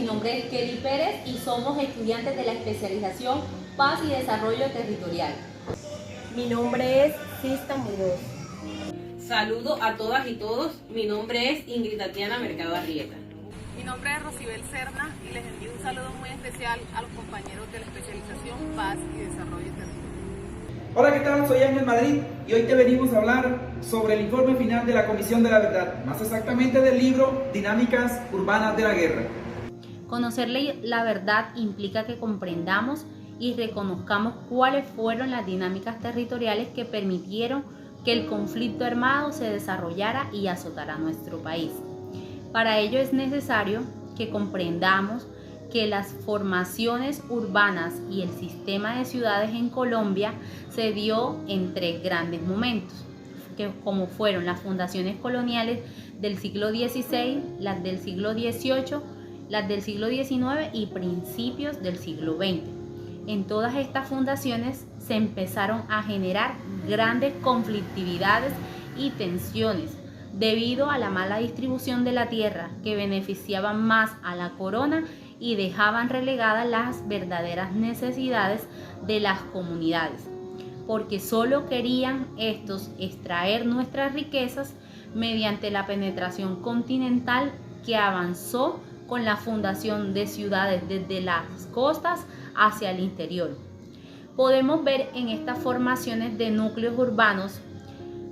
nombre es Kelly Pérez y somos estudiantes de la especialización Paz y Desarrollo Territorial. Mi nombre es Sista Muñoz. Saludo a todas y todos, mi nombre es Ingrid Tatiana Mercado Arrieta. Mi nombre es Rosibel Serna y les envío un saludo muy especial a los compañeros de la especialización Paz y Desarrollo Territorial. Hola, ¿qué tal? Soy Ángel Madrid y hoy te venimos a hablar sobre el informe final de la Comisión de la Verdad, más exactamente del libro Dinámicas Urbanas de la Guerra. Conocer la verdad implica que comprendamos y reconozcamos cuáles fueron las dinámicas territoriales que permitieron que el conflicto armado se desarrollara y azotara nuestro país. Para ello es necesario que comprendamos que las formaciones urbanas y el sistema de ciudades en Colombia se dio en tres grandes momentos, como fueron las fundaciones coloniales del siglo XVI, las del siglo XVIII, las del siglo XIX y principios del siglo XX. En todas estas fundaciones se empezaron a generar grandes conflictividades y tensiones debido a la mala distribución de la tierra que beneficiaban más a la corona y dejaban relegadas las verdaderas necesidades de las comunidades, porque solo querían estos extraer nuestras riquezas mediante la penetración continental que avanzó con la fundación de ciudades desde las costas hacia el interior. Podemos ver en estas formaciones de núcleos urbanos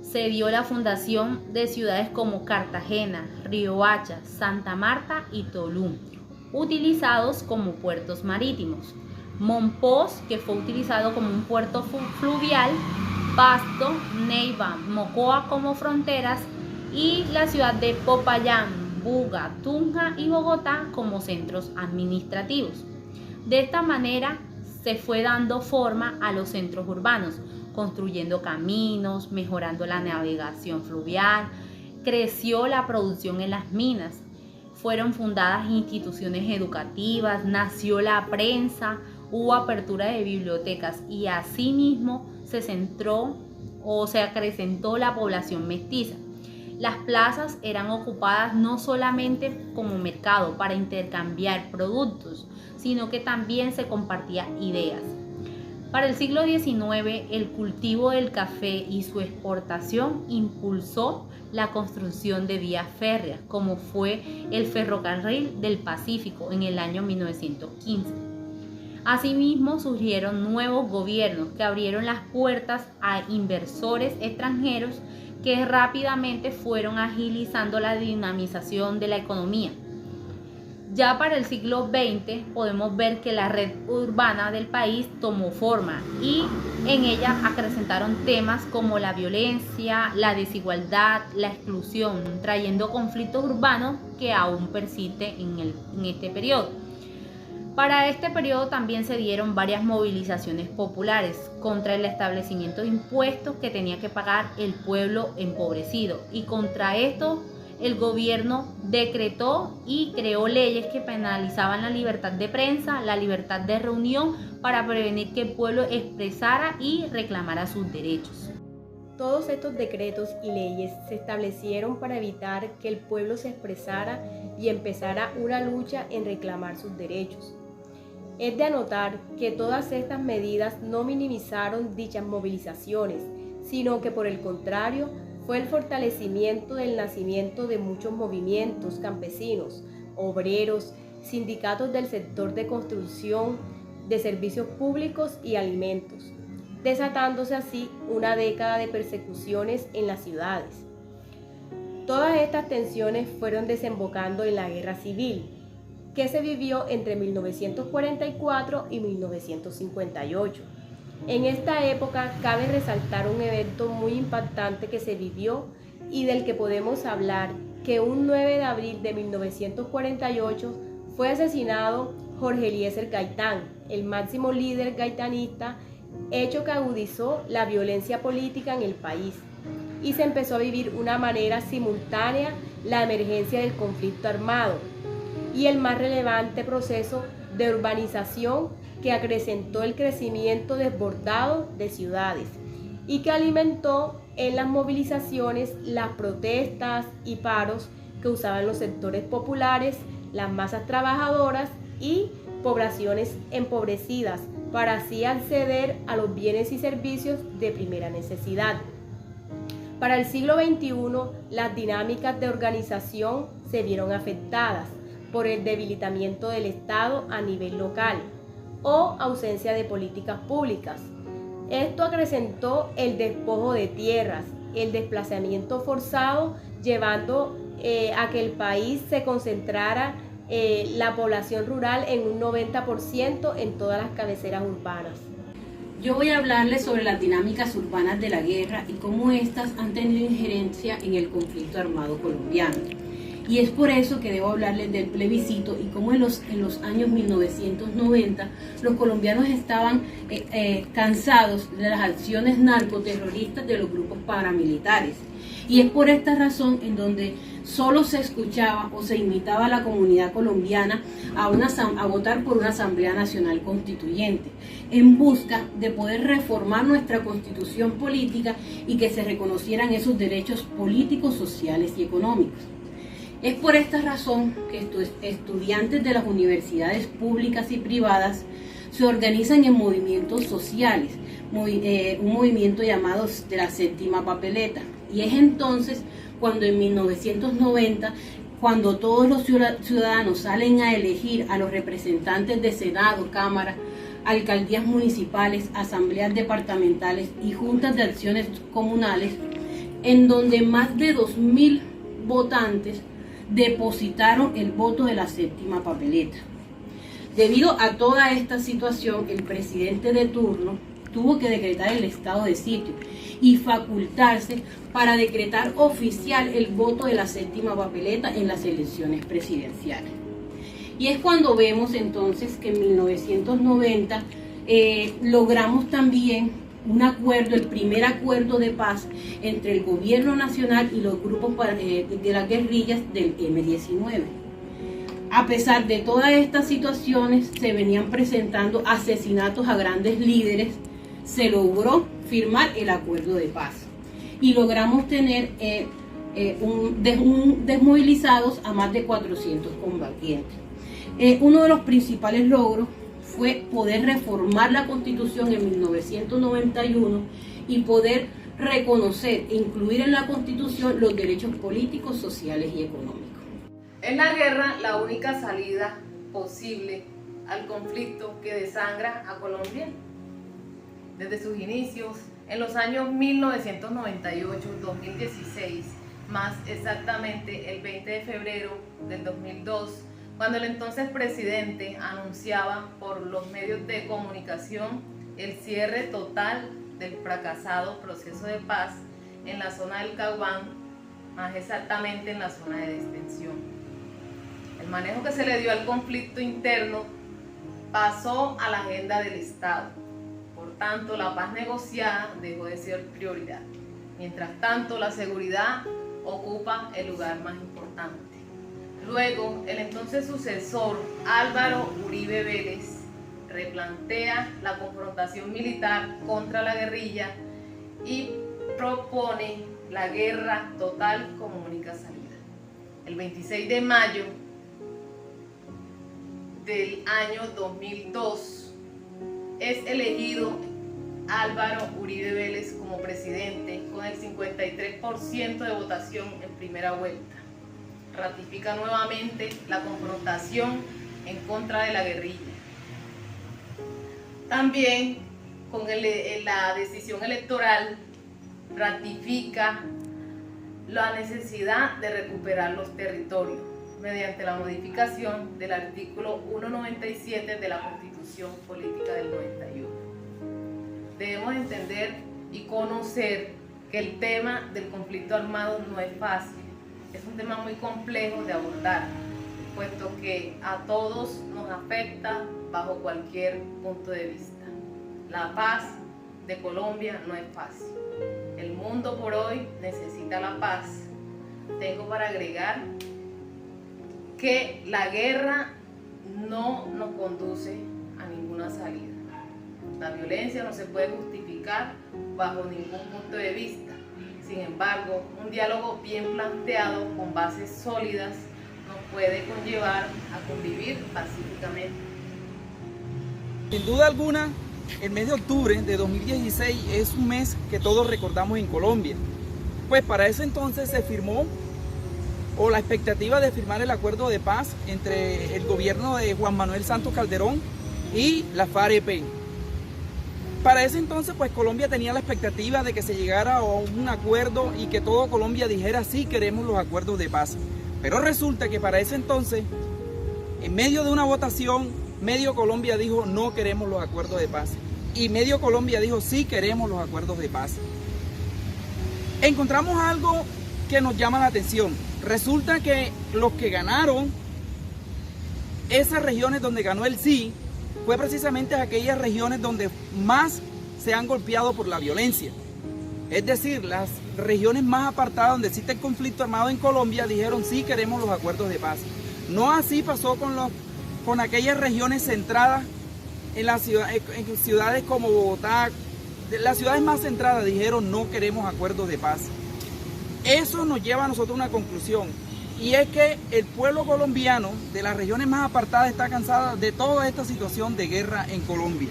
se dio la fundación de ciudades como Cartagena, Riohacha, Santa Marta y Tolú, utilizados como puertos marítimos. Monpós, que fue utilizado como un puerto fluvial, Pasto, Neiva, Mocoa como fronteras y la ciudad de Popayán, Buga, Tunja y Bogotá como centros administrativos. De esta manera se fue dando forma a los centros urbanos, construyendo caminos, mejorando la navegación fluvial, creció la producción en las minas, fueron fundadas instituciones educativas, nació la prensa, hubo apertura de bibliotecas y asimismo se acrecentó la población mestiza. Las plazas eran ocupadas no solamente como mercado para intercambiar productos, sino que también se compartían ideas. Para el siglo XIX, el cultivo del café y su exportación impulsó la construcción de vías férreas, como fue el Ferrocarril del Pacífico en el año 1915. Asimismo, surgieron nuevos gobiernos que abrieron las puertas a inversores extranjeros que rápidamente fueron agilizando la dinamización de la economía. Ya para el siglo XX podemos ver que la red urbana del país tomó forma y en ella acrecentaron temas como la violencia, la desigualdad, la exclusión, trayendo conflictos urbanos que aún persisten en este periodo. Para este periodo también se dieron varias movilizaciones populares contra el establecimiento de impuestos que tenía que pagar el pueblo empobrecido, y contra esto el gobierno decretó y creó leyes que penalizaban la libertad de prensa, la libertad de reunión, para prevenir que el pueblo expresara y reclamara sus derechos. Todos estos decretos y leyes se establecieron para evitar que el pueblo se expresara y empezara una lucha en reclamar sus derechos. Es de anotar que todas estas medidas no minimizaron dichas movilizaciones, sino que por el contrario, fue el fortalecimiento del nacimiento de muchos movimientos campesinos, obreros, sindicatos del sector de construcción, de servicios públicos y alimentos, desatándose así una década de persecuciones en las ciudades. Todas estas tensiones fueron desembocando en la Guerra Civil, que se vivió entre 1944 y 1958. En esta época cabe resaltar un evento muy impactante que se vivió y del que podemos hablar, que un 9 de abril de 1948 fue asesinado Jorge Eliezer Gaitán, el máximo líder gaitanista, hecho que agudizó la violencia política en el país y se empezó a vivir de una manera simultánea la emergencia del conflicto armado y el más relevante proceso de urbanización que acrecentó el crecimiento desbordado de ciudades y que alimentó en las movilizaciones, las protestas y paros que usaban los sectores populares, las masas trabajadoras y poblaciones empobrecidas, para así acceder a los bienes y servicios de primera necesidad. Para el siglo XXI, las dinámicas de organización se vieron afectadas por el debilitamiento del Estado a nivel local o ausencia de políticas públicas. Esto acrecentó el despojo de tierras, el desplazamiento forzado, llevando a que el país se concentrara la población rural en un 90% en todas las cabeceras urbanas. Yo voy a hablarles sobre las dinámicas urbanas de la guerra y cómo éstas han tenido injerencia en el conflicto armado colombiano. Y es por eso que debo hablarles del plebiscito y cómo en los años 1990 los colombianos estaban cansados de las acciones narcoterroristas de los grupos paramilitares. Y es por esta razón en donde solo se escuchaba o se invitaba a la comunidad colombiana a votar por una Asamblea Nacional Constituyente, en busca de poder reformar nuestra constitución política y que se reconocieran esos derechos políticos, sociales y económicos. Es por esta razón que estudiantes de las universidades públicas y privadas se organizan en movimientos sociales, un movimiento llamado de la Séptima Papeleta. Y es entonces cuando en 1990, cuando todos los ciudadanos salen a elegir a los representantes de Senado, Cámara, alcaldías municipales, asambleas departamentales y juntas de acciones comunales, en donde más de 2.000 votantes depositaron el voto de la Séptima Papeleta. Debido a toda esta situación, el presidente de turno tuvo que decretar el estado de sitio y facultarse para decretar oficial el voto de la Séptima Papeleta en las elecciones presidenciales. Y es cuando vemos entonces que en 1990 logramos también un acuerdo, el primer acuerdo de paz entre el gobierno nacional y los grupos de las guerrillas del M-19. A pesar de todas estas situaciones, se venían presentando asesinatos a grandes líderes, se logró firmar el acuerdo de paz y logramos tener desmovilizados a más de 400 combatientes. Uno de los principales logros fue poder reformar la Constitución en 1991 y poder reconocer e incluir en la Constitución los derechos políticos, sociales y económicos. Es la guerra la única salida posible al conflicto que desangra a Colombia. Desde sus inicios, en los años 1998-2016, más exactamente el 20 de febrero del 2002, cuando el entonces presidente anunciaba por los medios de comunicación el cierre total del fracasado proceso de paz en la zona del Caguán, más exactamente en la zona de destensión. El manejo que se le dio al conflicto interno pasó a la agenda del Estado. Por tanto, la paz negociada dejó de ser prioridad. Mientras tanto, la seguridad ocupa el lugar más importante. Luego, el entonces sucesor Álvaro Uribe Vélez replantea la confrontación militar contra la guerrilla y propone la guerra total como única salida. El 26 de mayo del año 2002 es elegido Álvaro Uribe Vélez como presidente con el 53% de votación en primera vuelta. Ratifica nuevamente la confrontación en contra de la guerrilla. También con la decisión electoral ratifica la necesidad de recuperar los territorios mediante la modificación del artículo 197 de la Constitución Política del 91. Debemos entender y conocer que el tema del conflicto armado no es fácil. Es un tema muy complejo de abordar, puesto que a todos nos afecta bajo cualquier punto de vista. La paz de Colombia no es fácil. El mundo por hoy necesita la paz. Tengo para agregar que la guerra no nos conduce a ninguna salida. La violencia no se puede justificar bajo ningún punto de vista. Sin embargo, un diálogo bien planteado con bases sólidas nos puede conllevar a convivir pacíficamente. Sin duda alguna, el mes de octubre de 2016 es un mes que todos recordamos en Colombia. Pues para ese entonces se firmó, o la expectativa de firmar el acuerdo de paz entre el gobierno de Juan Manuel Santos Calderón y la FARC-EP. Para ese entonces, pues Colombia tenía la expectativa de que se llegara a un acuerdo y que todo Colombia dijera sí queremos los acuerdos de paz. Pero resulta que para ese entonces, en medio de una votación, medio Colombia dijo no queremos los acuerdos de paz. Y medio Colombia dijo sí queremos los acuerdos de paz. Encontramos algo que nos llama la atención. Resulta que los que ganaron esas regiones donde ganó el sí, fue precisamente aquellas regiones donde más se han golpeado por la violencia. Es decir, las regiones más apartadas donde existe el conflicto armado en Colombia dijeron sí queremos los acuerdos de paz. No así pasó con aquellas regiones centradas en ciudades como Bogotá. Las ciudades más centradas dijeron no queremos acuerdos de paz. Eso nos lleva a nosotros a una conclusión, y es que el pueblo colombiano de las regiones más apartadas está cansado de toda esta situación de guerra en Colombia.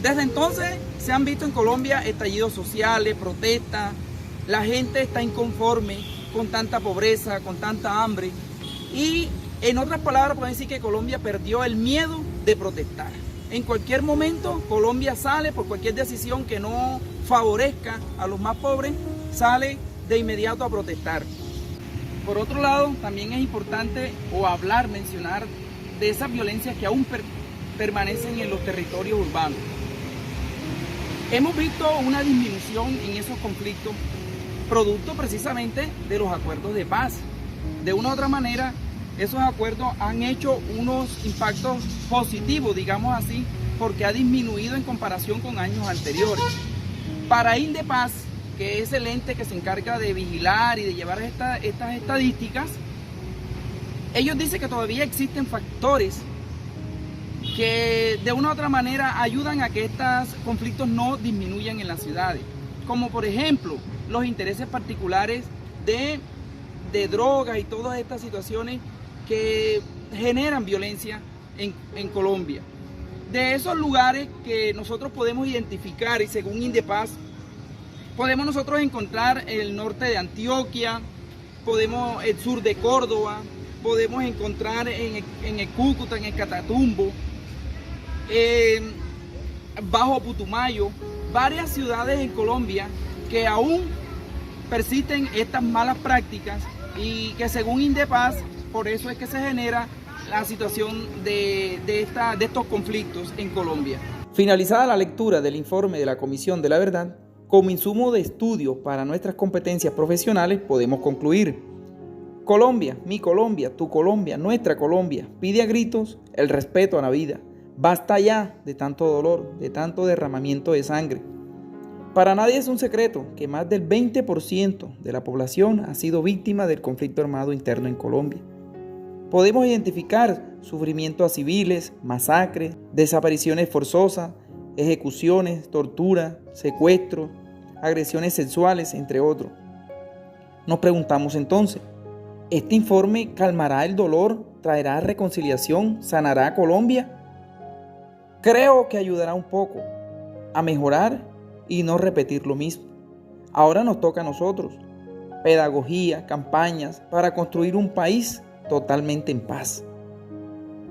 Desde entonces se han visto en Colombia estallidos sociales, protestas, la gente está inconforme con tanta pobreza, con tanta hambre, y en otras palabras pueden decir que Colombia perdió el miedo de protestar. En cualquier momento Colombia sale por cualquier decisión que no favorezca a los más pobres, sale de inmediato a protestar. Por otro lado, también es importante mencionar de esas violencias que aún permanecen en los territorios urbanos. Hemos visto una disminución en esos conflictos, producto precisamente de los acuerdos de paz. De una u otra manera, esos acuerdos han hecho unos impactos positivos, digamos así, porque ha disminuido en comparación con años anteriores. Para Indepaz, que es el ente que se encarga de vigilar y de llevar estas estadísticas, ellos dicen que todavía existen factores que de una u otra manera ayudan a que estos conflictos no disminuyan en las ciudades, como por ejemplo los intereses particulares de drogas y todas estas situaciones que generan violencia en Colombia. De esos lugares que nosotros podemos identificar, y según Indepaz, podemos nosotros encontrar el norte de Antioquia, el sur de Córdoba, podemos encontrar en el Cúcuta, en el Catatumbo, bajo Putumayo, varias ciudades en Colombia que aún persisten estas malas prácticas y que según Indepaz, por eso es que se genera la situación de estos conflictos en Colombia. Finalizada la lectura del informe de la Comisión de la Verdad, como insumo de estudio para nuestras competencias profesionales, podemos concluir: Colombia, mi Colombia, tu Colombia, nuestra Colombia, pide a gritos el respeto a la vida. Basta ya de tanto dolor, de tanto derramamiento de sangre. Para nadie es un secreto que más del 20% de la población ha sido víctima del conflicto armado interno en Colombia. Podemos identificar sufrimiento a civiles, masacres, desapariciones forzosas, ejecuciones, tortura, secuestros, agresiones sexuales, entre otros. Nos preguntamos entonces, ¿este informe calmará el dolor, traerá reconciliación, sanará a Colombia? Creo que ayudará un poco a mejorar y no repetir lo mismo. Ahora nos toca a nosotros, pedagogía, campañas para construir un país totalmente en paz.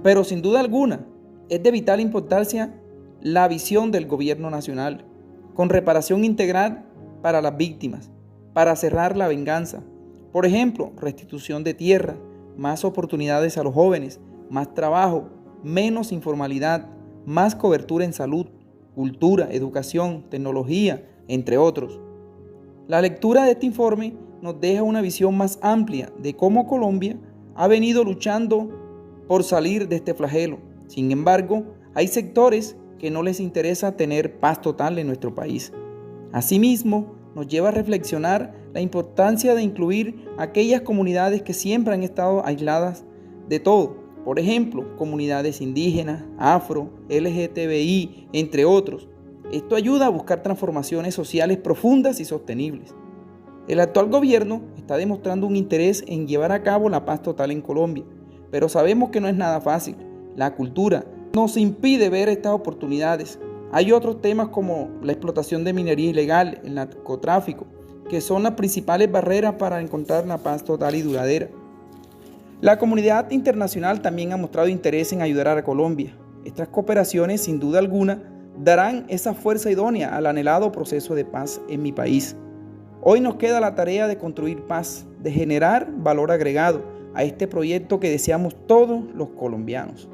Pero sin duda alguna, es de vital importancia la visión del gobierno nacional, con reparación integral para las víctimas, para cerrar la venganza. Por ejemplo, restitución de tierra, más oportunidades a los jóvenes, más trabajo, menos informalidad, más cobertura en salud, cultura, educación, tecnología, entre otros. La lectura de este informe nos deja una visión más amplia de cómo Colombia ha venido luchando por salir de este flagelo. Sin embargo, hay sectores que no les interesa tener paz total en nuestro país. Asimismo, nos lleva a reflexionar la importancia de incluir aquellas comunidades que siempre han estado aisladas de todo. Por ejemplo, comunidades indígenas, afro, LGTBI, entre otros. Esto ayuda a buscar transformaciones sociales profundas y sostenibles. El actual gobierno está demostrando un interés en llevar a cabo la paz total en Colombia, pero sabemos que no es nada fácil. La cultura nos impide ver estas oportunidades. Hay otros temas como la explotación de minería ilegal, el narcotráfico, que son las principales barreras para encontrar la paz total y duradera. La comunidad internacional también ha mostrado interés en ayudar a Colombia. Estas cooperaciones, sin duda alguna, darán esa fuerza idónea al anhelado proceso de paz en mi país. Hoy nos queda la tarea de construir paz, de generar valor agregado a este proyecto que deseamos todos los colombianos.